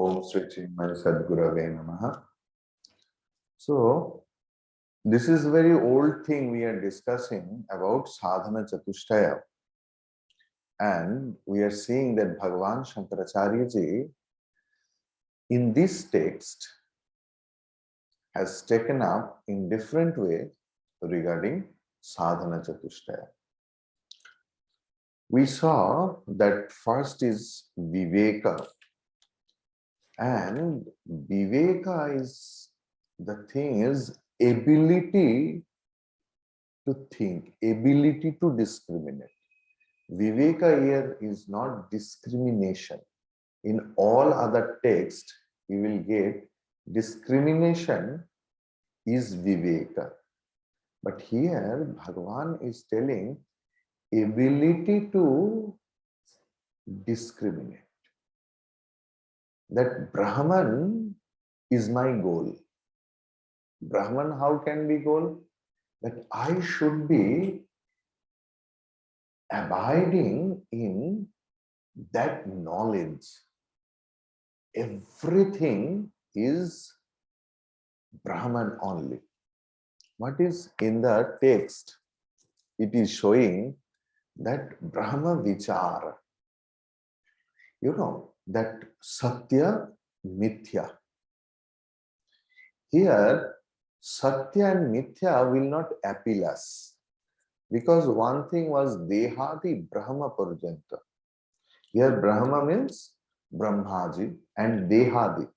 Om Sri Chinmaya Sadgurave Namaha. So, this is a very old thing we are discussing about sadhana chatushtaya. And we are seeing that Bhagavan Shankaracharya ji in this text has taken up in different way regarding sadhana chatushtaya. We saw that first is Viveka, and Viveka is the thing is ability to think, ability to discriminate. Viveka here is not discrimination. In all other texts, you will get discrimination is Viveka. But here, Bhagavan is telling ability to discriminate. That Brahman is my goal. Brahman, how can be goal? That I should be abiding in that knowledge. Everything is Brahman only. What is in the text? It is showing that Brahma Vichara. You know, that Satya, Mithya. Here, Satya and Mithya will not appeal us. Because one thing was Dehadi Brahma Parjanta. Here Brahma means Brahmaji and Dehadi.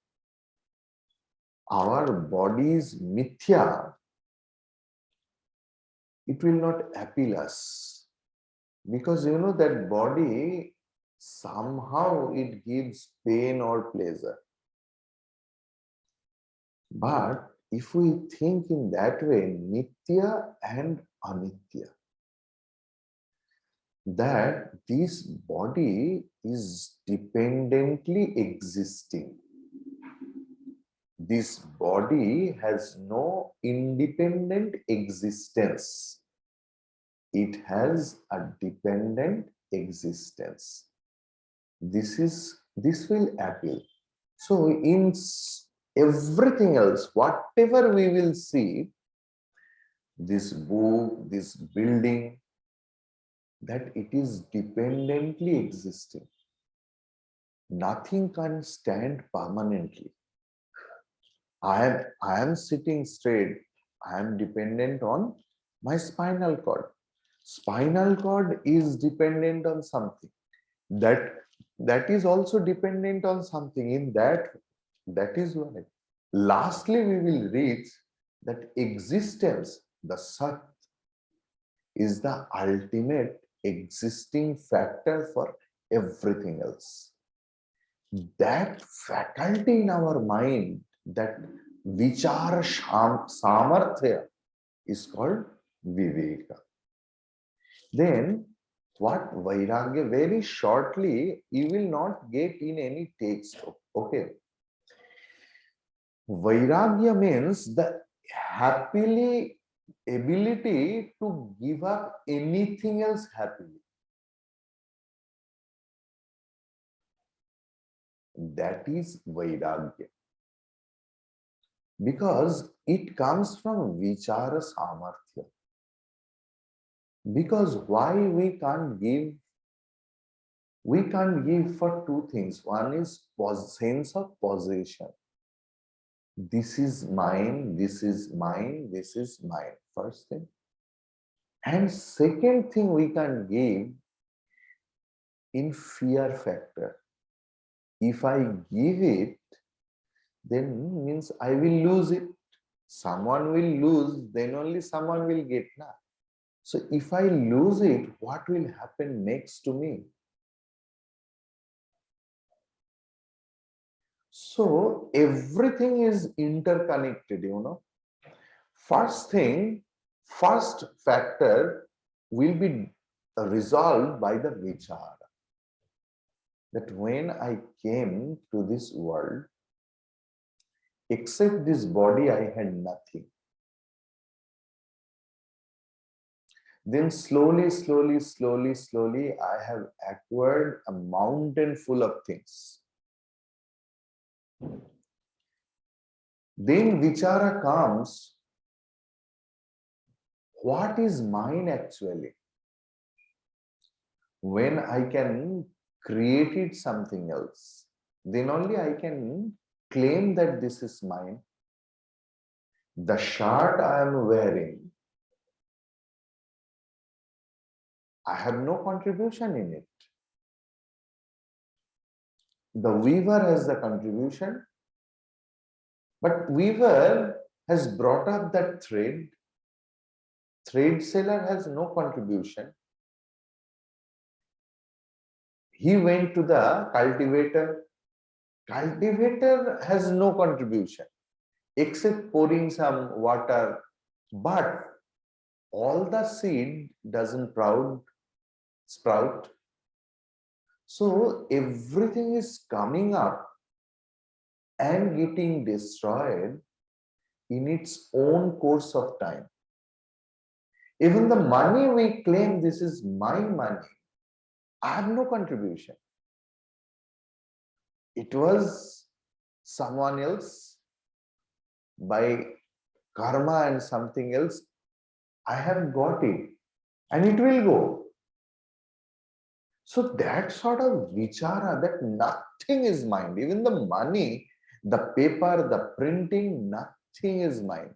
Our body's Mithya, it will not appeal us. Because you know that body, somehow it gives pain or pleasure. But if we think in that way, Nitya and Anitya, that this body is dependently existing. This body has no independent existence. It has a dependent existence. This will appeal. So in everything else, whatever we will see, this book, this building, that it is dependently existing. Nothing can stand permanently. I am sitting straight. I am dependent on my spinal cord. Spinal cord is dependent on something. That is also dependent on something. In that is why. Lastly, we will reach that existence, the Sat, is the ultimate existing factor for everything else. That faculty in our mind, that vichara samarthya, is called Viveka. Then what Vairagya, very shortly, you will not get in any text. Okay. Vairagya means the happily ability to give up anything else happily. That is Vairagya. Because it comes from Vichara Samarthya. Because why we can't give? We can't give for two things. One is sense of possession. This is mine, this is mine, this is mine. First thing. And second thing we can give in fear factor. If I give it, then means I will lose it. Someone will lose, then only someone will get. Now. So if I lose it, what will happen next to me? So everything is interconnected, you know. First thing, first factor will be resolved by the vichara. That when I came to this world, except this body, I had nothing. Then slowly, slowly, slowly, slowly, I have acquired a mountain full of things. Then vichara comes, what is mine actually? When I can create it something else, then only I can claim that this is mine. The shirt I am wearing, I have no contribution in it. The weaver has the contribution, but weaver has brought up that thread. Thread seller has no contribution. He went to the cultivator. Cultivator has no contribution except pouring some water, but all the seed doesn't sprout. So everything is coming up and getting destroyed in its own course of time. Even the money we claim, this is my money, I have no contribution. It was someone else by karma and something else. I have got it and it will go. So that sort of vichara, that nothing is mine, even the money, the paper, the printing, nothing is mine.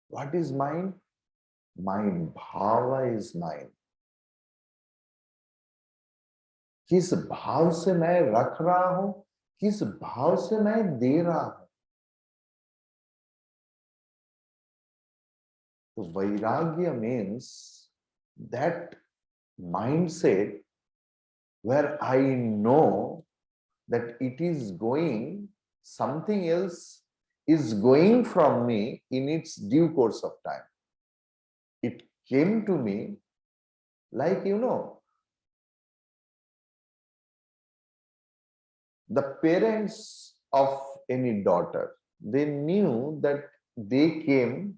What is mine? Mine, bhava is mine. किस भाव से मैं रख रहा हूं, किस भाव से मैं दे रहा हूं. So vairagya means that mindset where I know that it is going, something else is going from me in its due course of time. It came to me like, the parents of any daughter, they knew that they came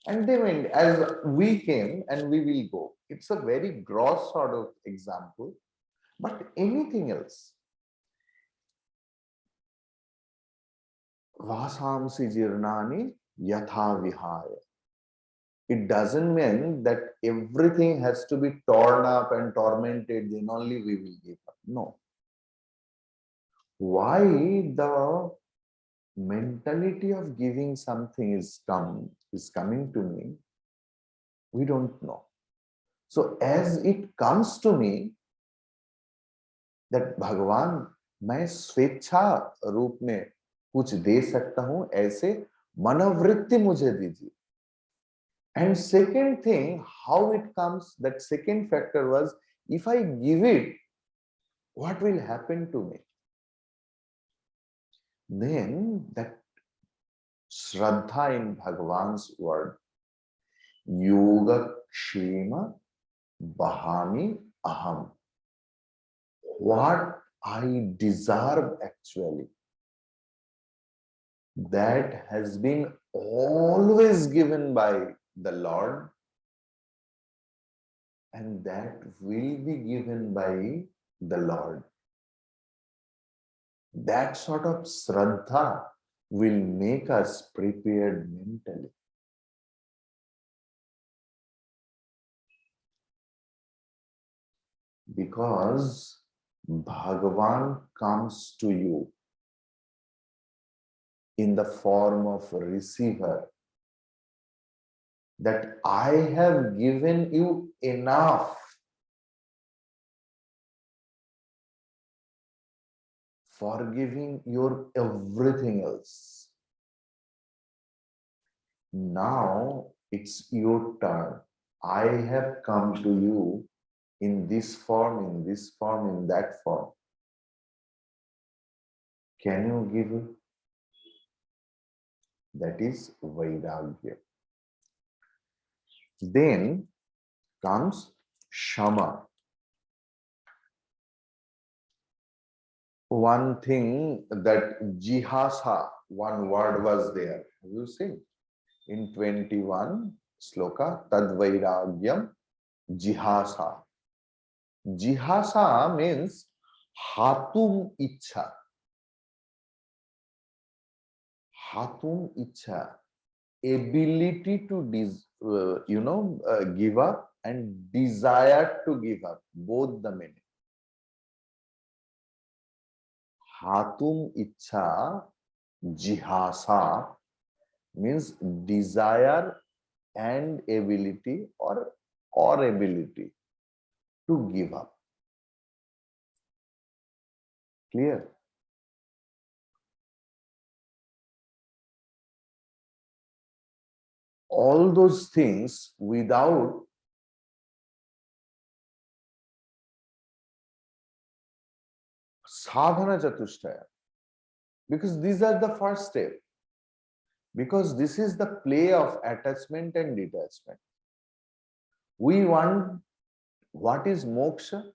and they went as we came and we will go. It's a very gross sort of example, but anything else. Vasamsi jirnani yatha vihaya. It doesn't mean that everything has to be torn up and tormented, then only we will give up. No. Why the mentality of giving something is coming to me, we don't know. So as it comes to me that Bhagavan, मैं स्वेच्छा रूप में कुछ दे सकता हूं, ऐसे मनोवृत्ति मुझे दीजिए. And second thing, how it comes, that second factor was, if I give it, what will happen to me? Then that Shraddha in Bhagavan's word, Yoga Kshema Bahami Aham. What I deserve actually, that has been always given by the Lord, and that will be given by the Lord. That sort of Shraddha will make us prepared mentally. Because Bhagavan comes to you in the form of a receiver, that I have given you enough for giving your everything else. Now it's your turn. I have come to you in this form, in this form, in that form. Can you give it? That is Vairagya. Then comes Shama. One thing, that Jihasa, one word was there. Have you seen? In 21 sloka, Tad Vairagyam Jihasa. Jihasa means Hatum Icha. Hatum icha, ability to give up and desire to give up, both the meaning. Hatum icha jihasa means desire and ability or ability to give up. Clear? All those things without sadhana chatushtaya, because these are the first step, because this is the play of attachment and detachment. We want, what is moksha?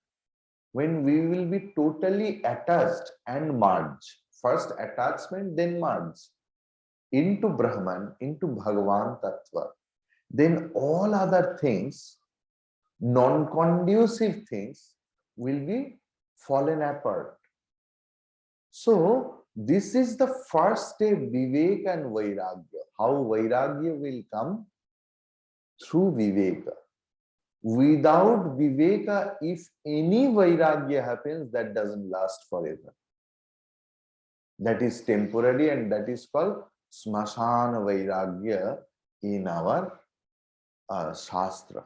When we will be totally attached and merge. First attachment, then merge into Brahman, into Bhagavan Tattva. Then all other things, non-conducive things, will be fallen apart. So this is the first step, Vivek and Vairagya. How Vairagya will come? Through Viveka. Without Viveka, if any Vairagya happens, that doesn't last forever. That is temporary, and that is called Smashana Vairagya in our Shastra.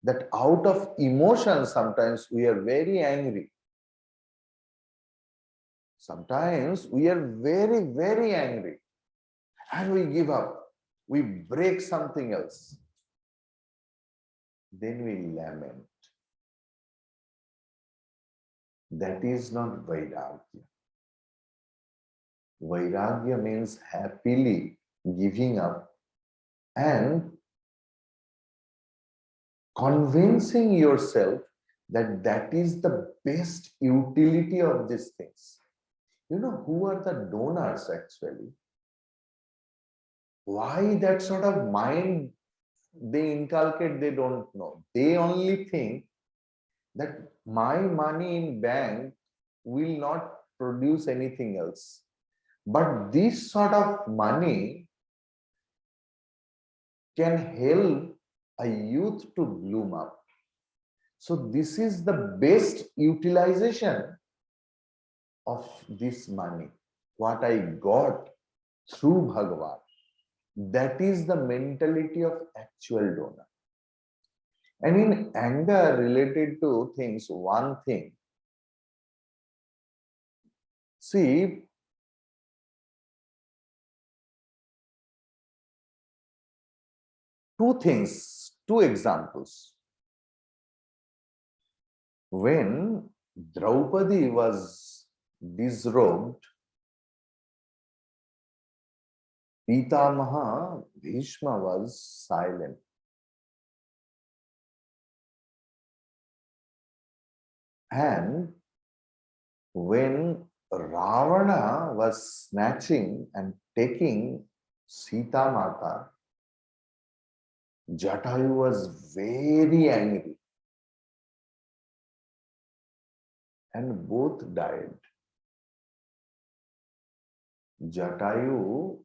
That out of emotion, sometimes we are very angry. Sometimes we are very, very angry and we give up. We break something else. Then we lament. That is not Vairagya. Vairagya means happily giving up and convincing yourself that that is the best utility of these things. You know who are the donors actually? Why that sort of mind they inculcate, they don't know. They only think that my money in bank will not produce anything else. But this sort of money can help a youth to bloom up. So this is the best utilization of this money, what I got through Bhagavan. That is the mentality of actual donor. And in anger related to things, one thing, see, two things, two examples. When Draupadi was disrobed, Pitamaha Bhishma was silent. And when Ravana was snatching and taking Sita Mata, Jatayu was very angry. And both died. Jatayu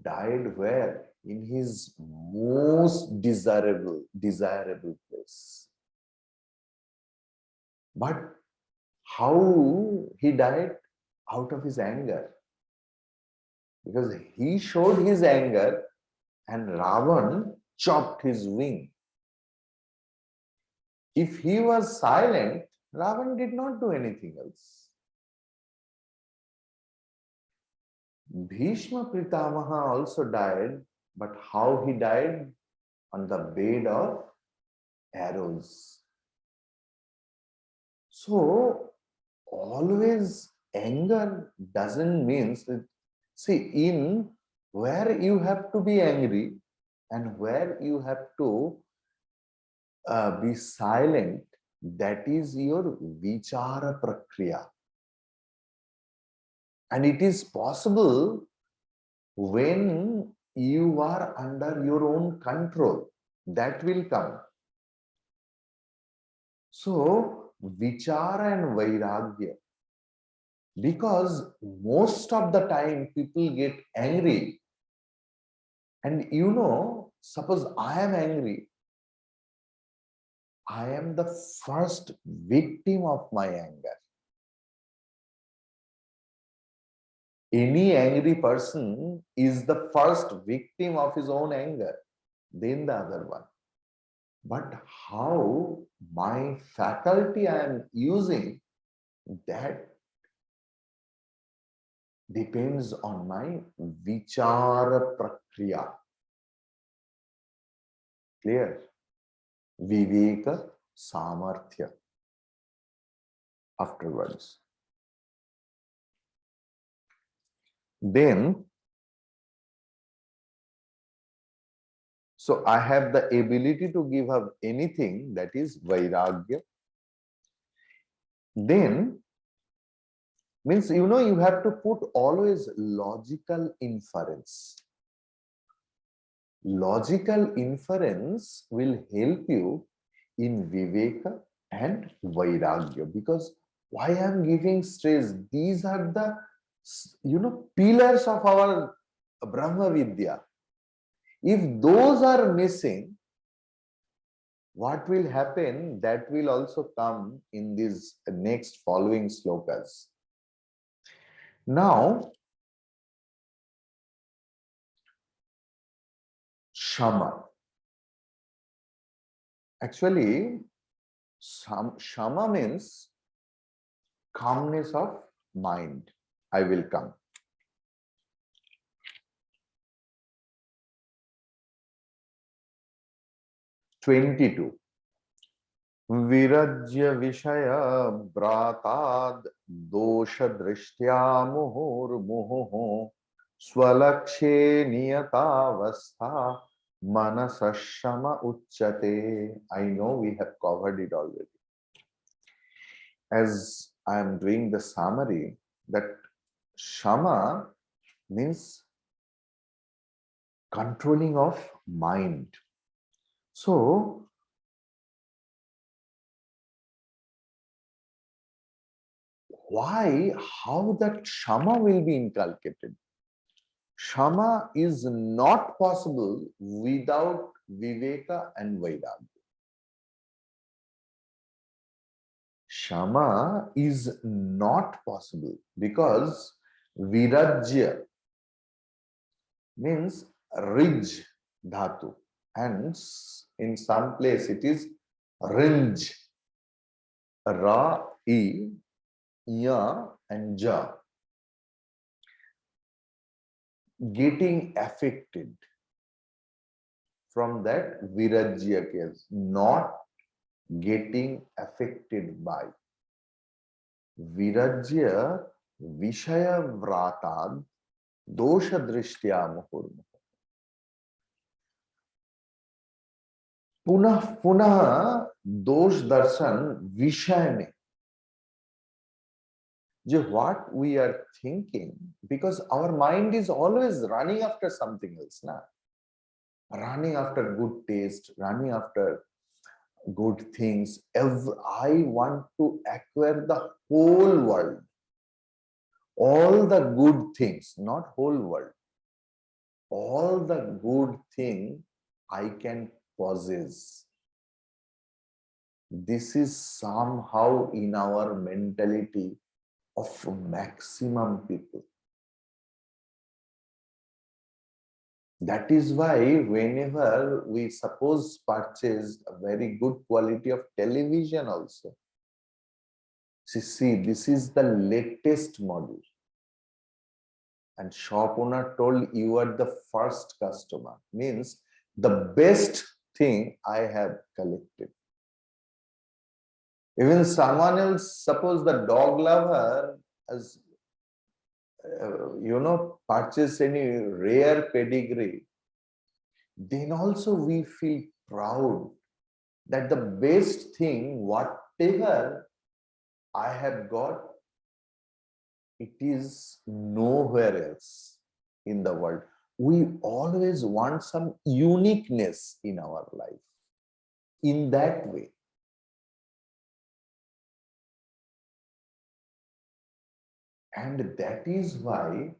died where? In his most desirable place. But how he died? Out of his anger. Because he showed his anger and Ravan chopped his wing. If he was silent, Ravan did not do anything else. Bhishma Pitamaha also died, but how he died? On the bed of arrows. So, always anger doesn't mean, see, in where you have to be angry and where you have to be silent, that is your vichara prakriya. And it is possible when you are under your own control, that will come. So, vichara and vairagya, Because most of the time people get angry. And suppose I am angry, I am the first victim of my anger. Any angry person is the first victim of his own anger, then the other one. But how my faculty I am using, that depends on my vichara prakriya. Clear? Viveka samarthya. Afterwards. Then, so I have the ability to give up anything, that is vairagya. Then, means you have to put always logical inference. Logical inference will help you in viveka and vairagya, because why I am giving stress? These are the pillars of our Brahma Vidya. If those are missing, what will happen? That will also come in these next following slokas. Now, Shama. Actually, Shama means calmness of mind. I will come. (22) Virajya Vishaya Bratad Dosha Drishtya Muhur Muhu Swalakshe Niyatavastha Manasashama Uchate. I know we have covered it already. As I am doing the summary, that Shama means controlling of mind. So, how that Shama will be inculcated? Shama is not possible without Viveka and Vairagya. Shama is not possible because Virajya means Rij Dhatu, and in some place it is Rinj, Ra, I, Ya and Ja. Getting affected from that Virajya case, not getting affected by. Virajya Vishaya Vratad Dosha Drishtya Muhurmuh. पुनः दोष दर्शन विषय में, what we are thinking, because our mind is always running after something else, running after good taste, running after good things. I want to acquire the whole world, all the good things, not whole world, all the good thing I can possess. This is somehow in our mentality of maximum people. That is why whenever we suppose purchase a very good quality of television also, see, this is the latest model, and shop owner told you are the first customer, means the best thing I have collected. Even someone else, suppose the dog lover has purchase any rare pedigree, then also we feel proud that the best thing, whatever I have got, it is nowhere else in the world. We always want some uniqueness in our life. In that way, And that is why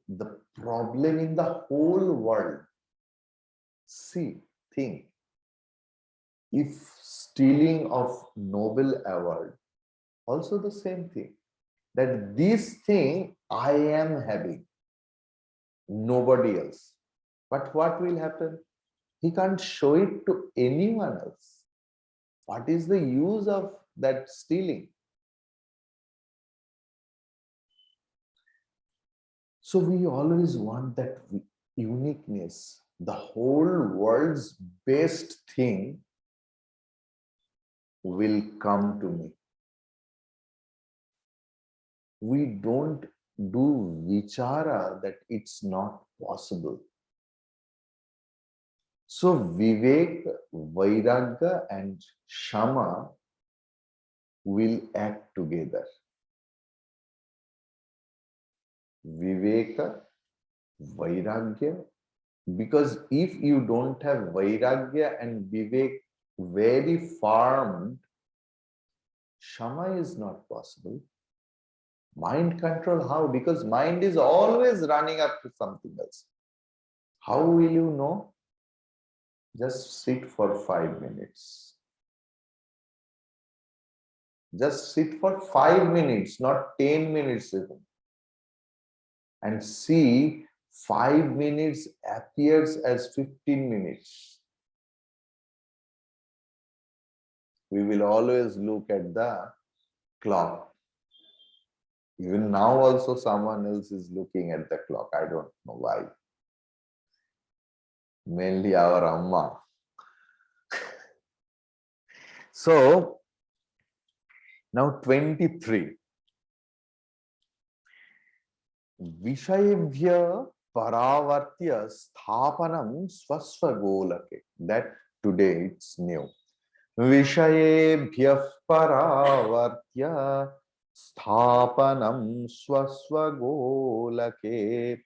the problem in the whole world, see, think, if stealing of Nobel Award, also the same thing, that this thing I am having, nobody else. But what will happen? He can't show it to anyone else. What is the use of that stealing? So we always want that uniqueness. The whole world's best thing will come to me. We don't do vichara that it's not possible. So Vivek, Vairagya and Shama will act together. Viveka, Vairagya, because if you don't have Vairagya and Vivek very firm, Shama is not possible. Mind control, how? Because mind is always running up to something else. How will you know? Just sit for 5 minutes. Just sit for 5 minutes, not 10 minutes even. And see, 5 minutes appears as 15 minutes. We will always look at the clock. Even now also someone else is looking at the clock. I don't know why. Mainly our Amma. So, now 23. Vishayebhya paravartya sthapanam swasvagolake. That today it's new. Vishayebhya paravartya sthapanam swasvagolake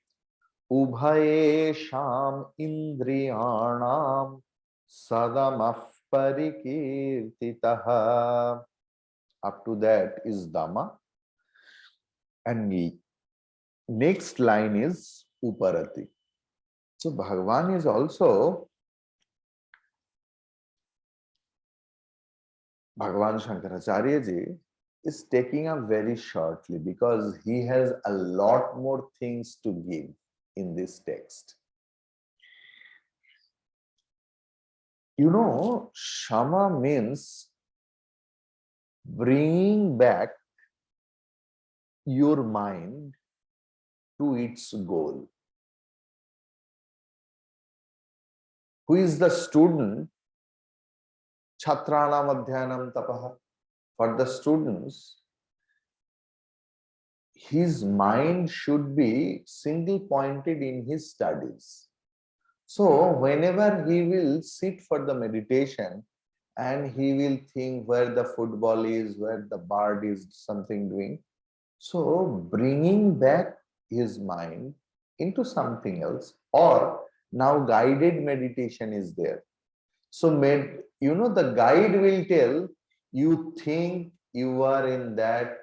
ubhayesham indriyanam sadamah parikirtitaha. Up to that is Dhamma. And next line is Uparati. So Bhagavan is also, Bhagavan Shankaracharya ji is taking up very shortly because he has a lot more things to give in this text. You know, Shama means bringing back your mind to its goal. Who is the student? Chhatranam adhyanam tapaha. For the students, his mind should be single pointed in his studies. So whenever he will sit for the meditation and he will think where the football is, where the bird is, something doing. So bringing back his mind into something else, or now guided meditation is there. So the guide will tell you, think you are in that,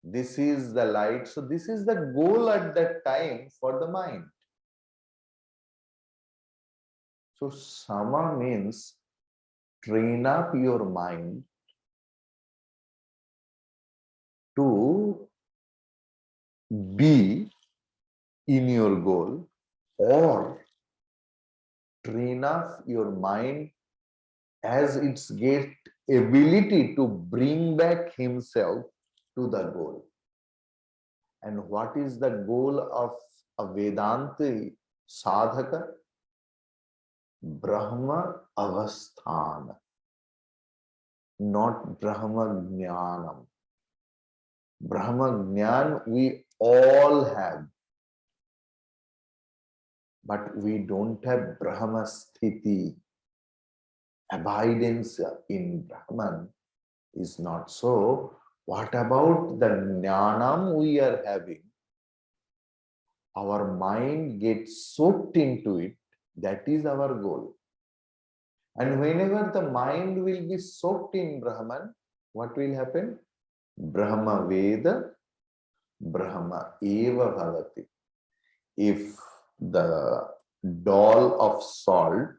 this is the light. So this is the goal at that time for the mind. So Sama means train up your mind to be in your goal, or train up your mind as its get ability to bring back himself to the goal. And what is the goal of a Vedanta sadhaka? Brahma avasthana, not Brahma jnanam. Brahma jnan we all have, but we don't have Brahma sthiti. Abidance in Brahman is not so. What about the jnanam we are having? Our mind gets soaked into it. That is our goal. And whenever the mind will be soaked in Brahman, what will happen? Brahma Veda, Brahma eva bhavati. If the doll of salt,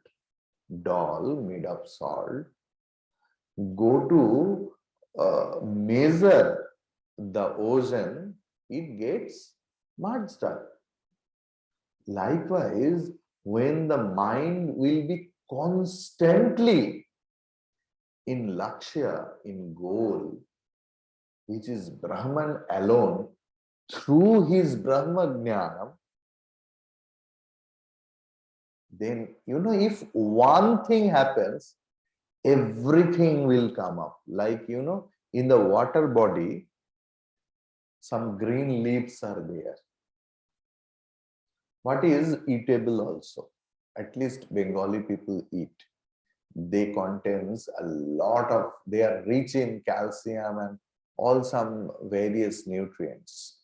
doll made of salt, go to measure the ocean, it gets merged up. Likewise, when the mind will be constantly in lakshya, in goal, which is Brahman alone, through his Brahma Jnana, then, if one thing happens, everything will come up. Like, in the water body, some green leaves are there. What is eatable also? At least Bengali people eat. They contains a lot of, they are rich in calcium and all some various nutrients.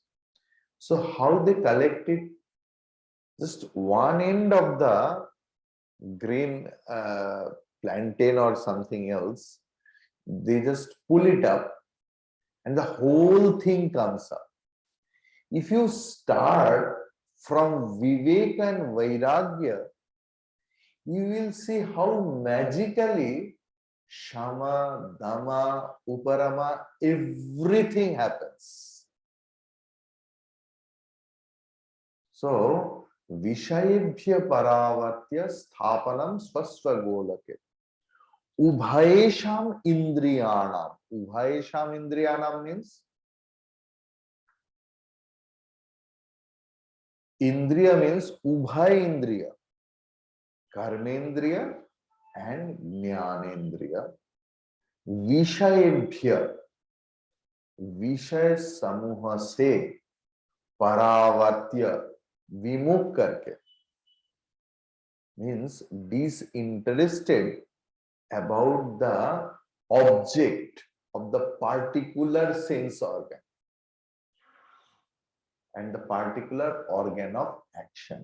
So how they collect it? Just one end of the green plantain or something else, they just pull it up and the whole thing comes up. If you start from Vivek and Vairagya, you will see how magically Shama, Dhamma, Uparama, everything happens. So, Vishayebhya Paravatya Sthapanam Swaswagolake. Ubhayesham Indriyanam. Ubhayesham Indriyanam means Indriya means Ubhay Indriya. Karmendriya and Jnanendriya. Vishayebhya. Vishay Samuha se Paravatya Vimukh karke. Means disinterested about the object of the particular sense organ and the particular organ of action.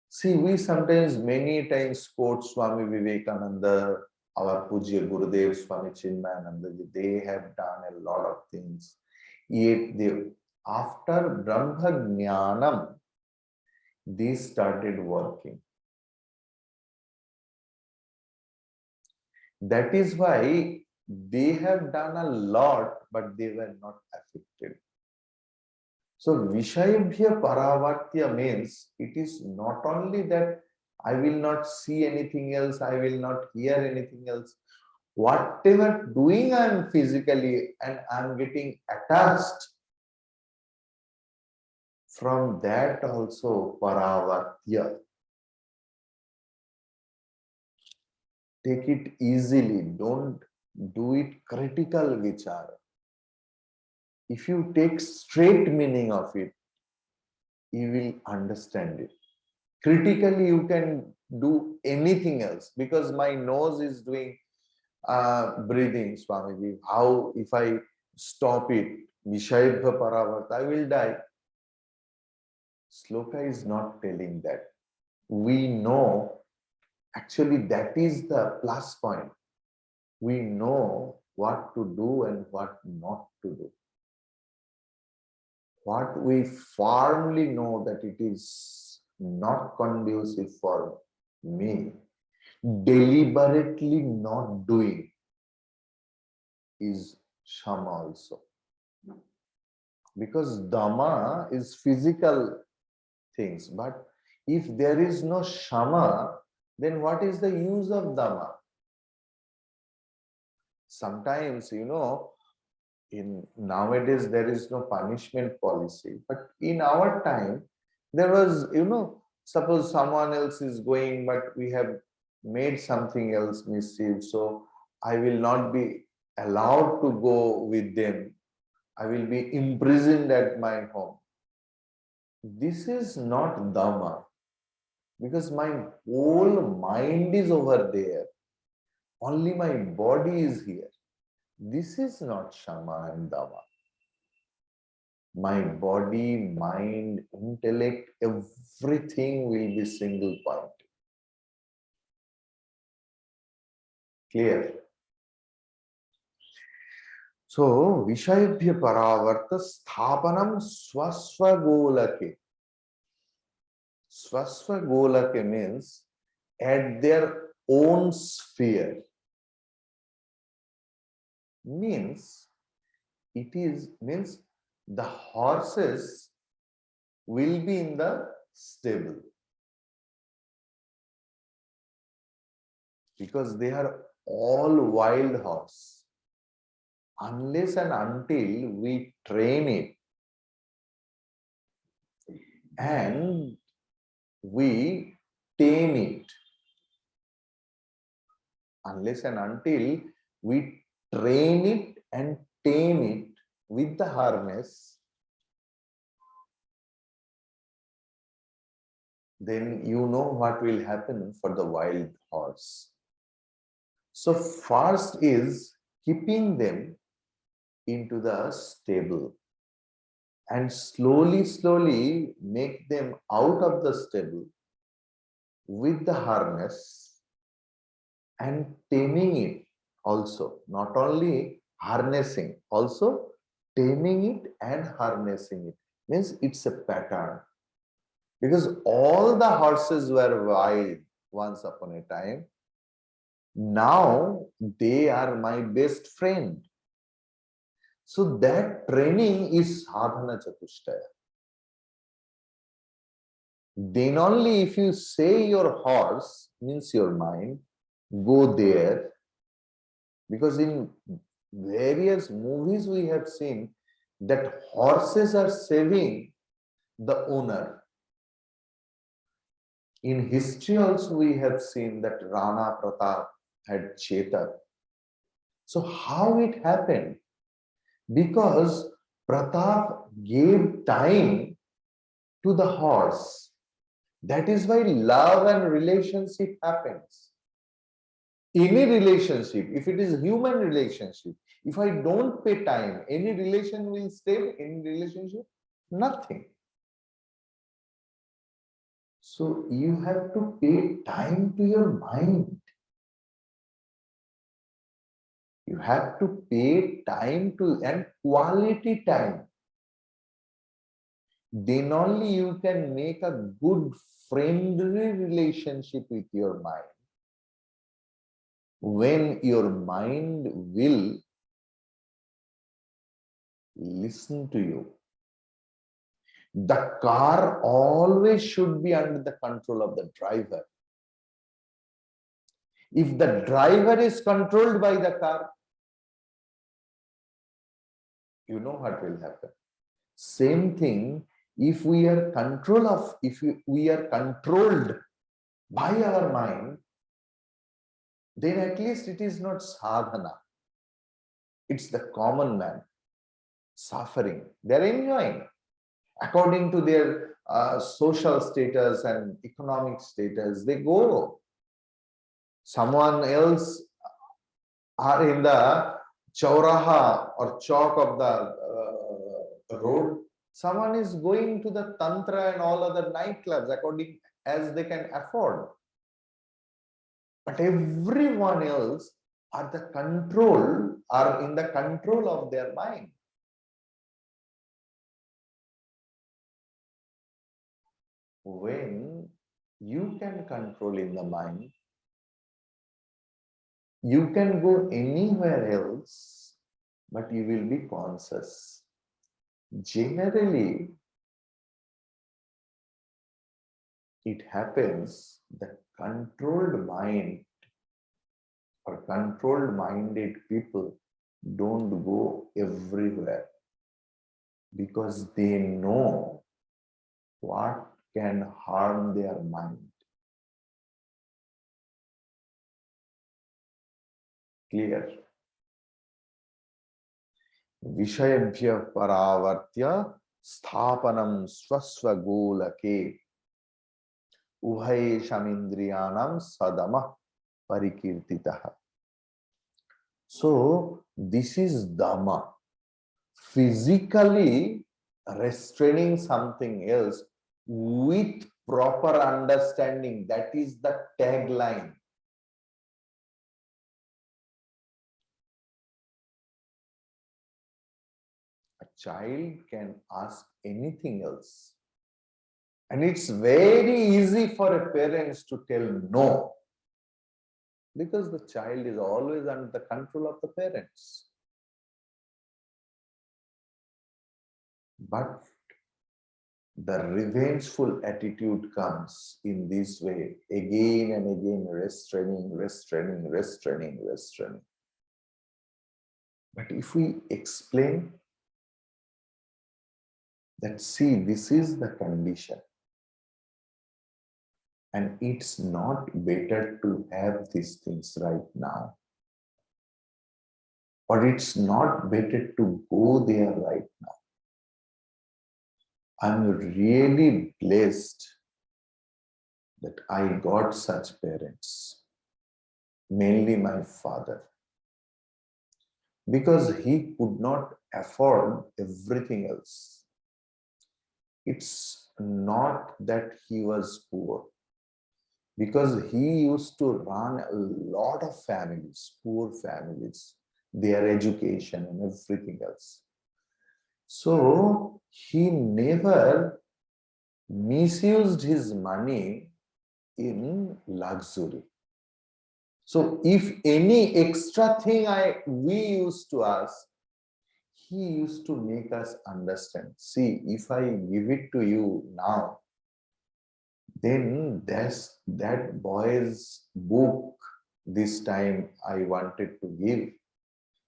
See, we sometimes, many times quote Swami Vivekananda, our Pujya Gurudev Swami Chinmayananda, they have done a lot of things. Yet they, after Brahma Jnanam, they started working. That is why they have done a lot, but they were not affected. So Vishayabhya Paravatya means it is not only that I will not see anything else, I will not hear anything else. Whatever doing I am physically and I am getting attached, from that also Paravatya. Take it easily, don't do it critical vichara. If you take straight meaning of it, you will understand it. Critically, you can do anything else because my nose is doing breathing, Swamiji. How if I stop it, Vishayabha Paravat, I will die. Sloka is not telling that. We know, actually that is the plus point. We know what to do and what not to do. What we firmly know that it is not conducive for me, deliberately not doing is Shama also. Because Dhamma is physical things, but if there is no Shama, then what is the use of Dhamma? Sometimes, in nowadays there is no punishment policy, but in our time there was, suppose someone else is going, but we have made something else mischief, so I will not be allowed to go with them. I will be imprisoned at my home. This is not Dhamma, because my whole mind is over there. Only my body is here. This is not Shama and Dhamma. My body, mind, intellect, everything will be single point. Clear? So vishayabhya paravarta sthapanam swaswagolake. Swaswagolake means at their own sphere. Means means the horses will be in the stable because they are all wild horse. Unless and until we train it and we tame it, unless and until we train it and tame it with the harness, then you know what will happen for the wild horse. So first is keeping them into the stable and slowly make them out of the stable with the harness and taming it also. Not only harnessing, also taming it and harnessing it. Means it's a pattern. Because all the horses were wild once upon a time. Now they are my best friend. So that training is sadhana chatushtaya. Then only if you say your horse, means your mind, go there. Because in various movies we have seen that horses are saving the owner. In history also we have seen that Rana Pratap had Chetak. So how it happened? Because Pratap gave time to the horse. That is why love and relationship happens. Any relationship, if it is human relationship, if I don't pay time, any relation will stay, any relationship, nothing. So you have to pay time to your mind. You have to pay time to and quality time. Then only you can make a good friendly relationship with your mind. When your mind will listen to you. The car always should be under the control of the driver. If the driver is controlled by the car, you know what will happen. Same thing, if we are controlled by our mind, then at least it is not sadhana. It's the common man suffering. They're enjoying according to their social status and economic status. They go. Someone else are in the chauraha or chalk of the road. Someone is going to the tantra and all other nightclubs according as they can afford. But everyone else are in the control of their mind. When you can control in the mind, you can go anywhere else, but you will be conscious. Generally, it happens that controlled mind or controlled minded people don't go everywhere because they know what can harm their mind. Clear? Vishayabhya paravartya sthapanam swaswagolake ubhay shamindriyanam sadama parikirtitaha. So this is dhamma. Physically restraining something else with proper understanding. That is the tagline. child can ask anything else. And it's very easy for a parent to tell no, because the child is always under the control of the parents. But the revengeful attitude comes in this way, again and again, restraining. But if we explain that, see, this is the condition, and it's not better to have these things right now, or it's not better to go there right now. I'm really blessed that I got such parents, mainly my father, because he could not afford everything else. It's not that he was poor, because he used to run a lot of families, poor families, their education and everything else. So he never misused his money in luxury. So if any extra thing we used to ask, he used to make us understand, see, if I give it to you now, then that boy's book this time I wanted to give.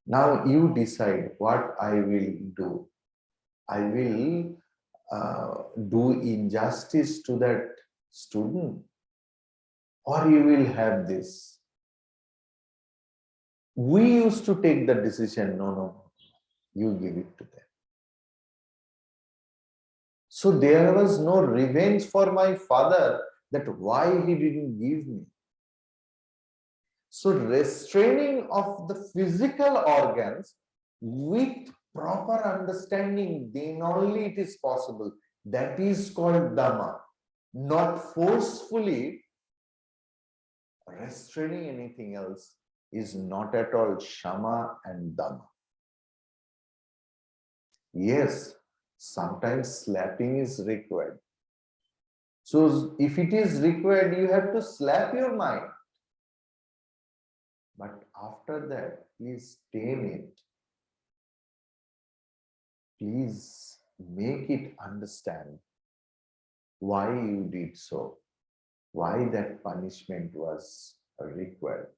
Now you decide what I will do. I will do injustice to that student, or you will have this. We used to take the decision, no, you give it to them. So there was no revenge for my father that why he didn't give me. So restraining of the physical organs with proper understanding, then only it is possible. That is called Dhamma. Not forcefully restraining anything else is not at all Shama and Dhamma. Yes, sometimes slapping is required. So if it is required, you have to slap your mind. But after that, please tame it. Please make it understand why you did so, why that punishment was required.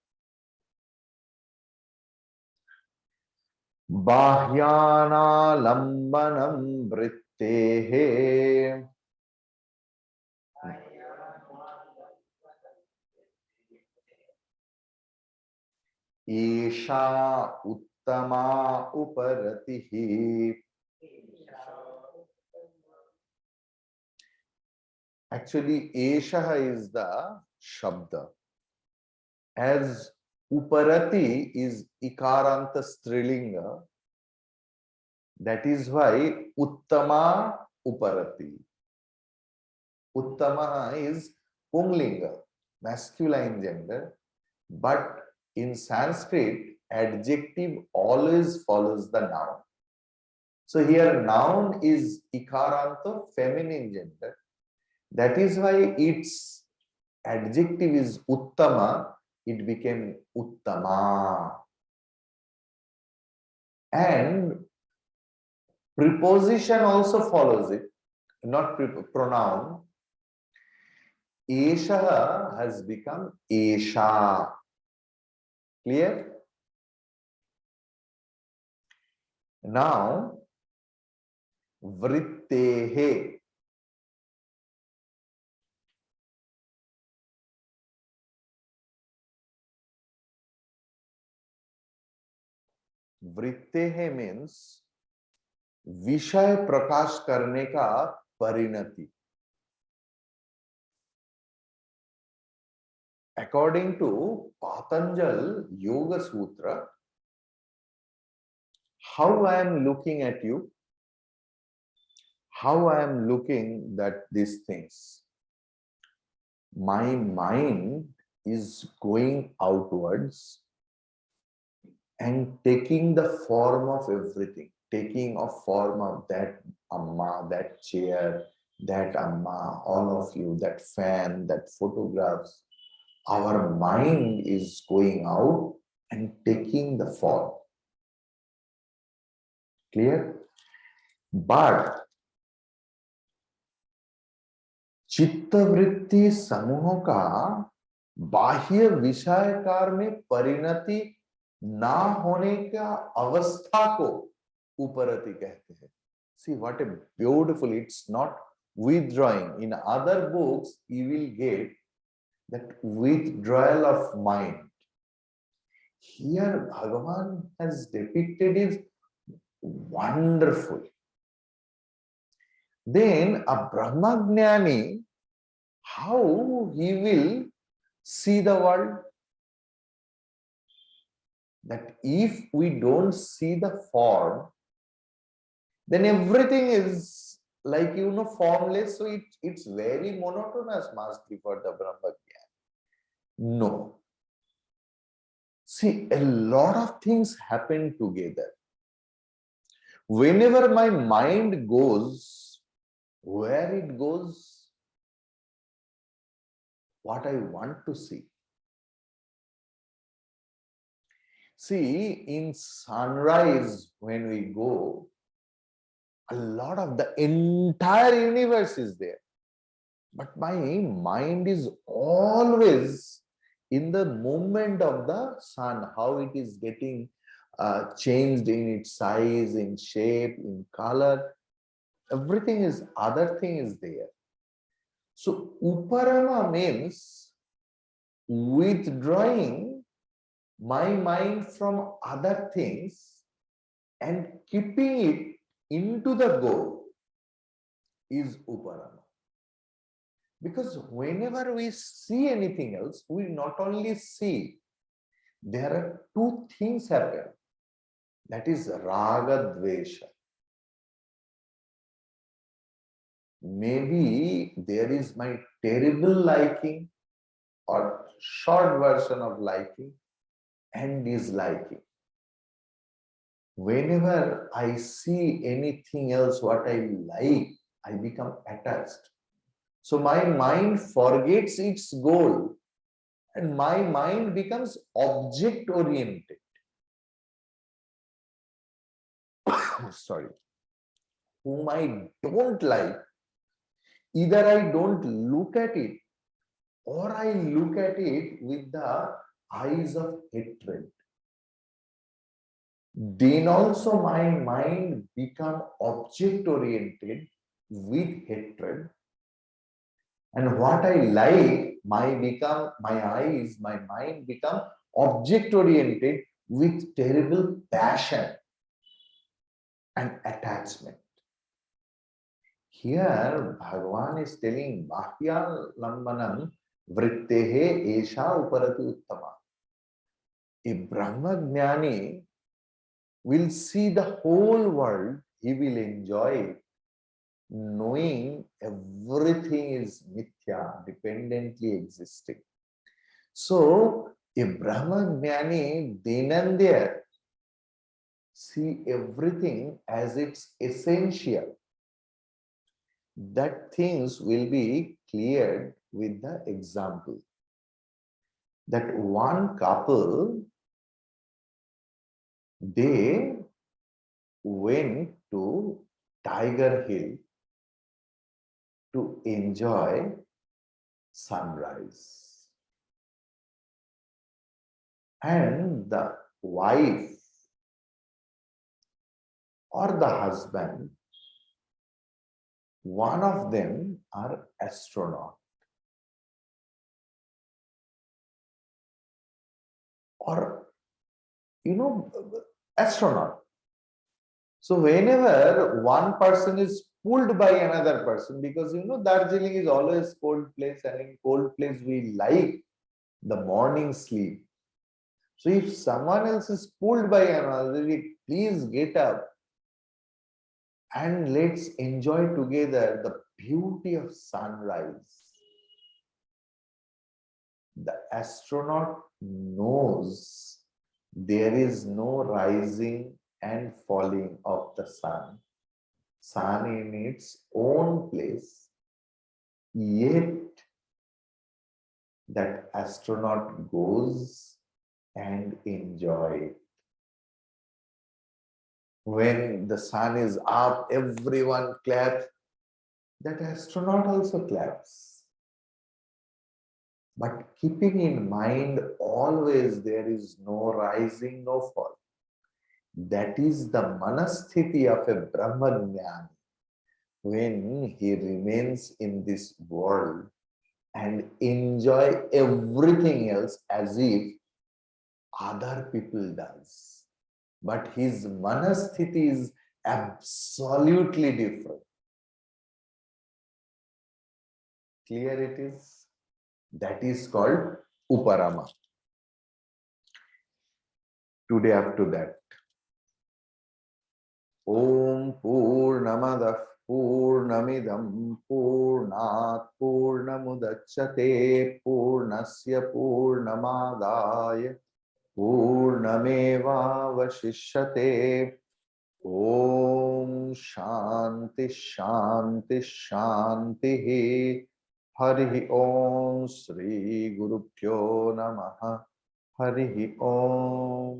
Bahyana lambanam vrittehe Isha uttama uparatihi. Actually, Esha is the Shabda. As Uparati is Ikaranta Strilinga, that is why Uttama Uparati. Uttama is Pumlinga, masculine gender, but in Sanskrit, adjective always follows the noun. So here noun is Ikaranta, feminine gender. That is why its adjective is Uttama, it became Uttama. And preposition also follows it, not pronoun. Esha has become Esha. Clear? Now, Vrittehe. Vrittehe means विषय प्रकाश करने का परिणति. According to Patanjal Yoga Sutra, how I am looking at you, how I am looking at these things, my mind is going outwards and taking the form of everything. taking a form of that Amma, that chair, that Amma, all of you, that fan, that photographs. Our mind is going out and taking the form. Clear? But चित्तवृत्ति समूह का बाह्य विषयकार में परिणति ना होने का अवस्था को उपरति कहते हैं. See what a beautiful, it's not withdrawing. In other books, you will get that withdrawal of mind. Here, Bhagavan has depicted it wonderful. Then a Brahmagnani, how he will see the world? That if we don't see the form, then everything is like, formless. So it's very monotonous, Master, for the Brahmagnani. No. See, a lot of things happen together. Whenever my mind goes, where it goes, what I want to see. See, in sunrise, when we go, a lot of the entire universe is there. But my mind is always in the movement of the sun, how it is getting changed in its size, in shape, in color. Everything is, other thing is there. So, uparama means withdrawing my mind from other things and keeping it into the goal is uparama. Because whenever we see anything else, we not only see, there are two things happen. That is raga dvesha. Maybe there is my terrible liking or short version of liking and disliking. Whenever I see anything else what I like, I become attached. So my mind forgets its goal and my mind becomes object oriented. Sorry. Whom I don't like, either I don't look at it or I look at it with the eyes of hatred. Then also my mind become object oriented with hatred. And what I like, my eyes, my mind become object oriented with terrible passion and attachment. Here, Bhagavan is telling Bahya Lambanam Vrittehe Esha Uparati Uttama. A Brahmagnani will see the whole world, he will enjoy it, knowing everything is mithya, dependently existing. So, a Brahmagnani then and there see everything as its essential. That things will be cleared with the example. That one couple, they went to Tiger Hill to enjoy sunrise. And the wife or the husband, one of them are astronaut or astronaut. So whenever one person is pulled by another person, because Darjeeling is always cold place, and in cold place we like the morning sleep. So if someone else is pulled by another, please get up and let's enjoy together the beauty of sunrise. The astronaut knows there is no rising and falling of the sun. Sun in its own place, yet that astronaut goes and enjoy. When the sun is up, everyone claps. That astronaut also claps. But keeping in mind always there is no rising, no fall. That is the manasthiti of a Brahmajnani when he remains in this world and enjoy everything else as if other people does. But his manasthiti is absolutely different. Clear it is? That is called Uparama. Today up to that. Om Purnamadah Purnamidam Purnat Purnamudachyate Purnasya Purnamadaya Purnameva Vashishyate. Om Shanti Shanti Shanti. Hari Om Sri Guru Pyo Namaha. Hari Om.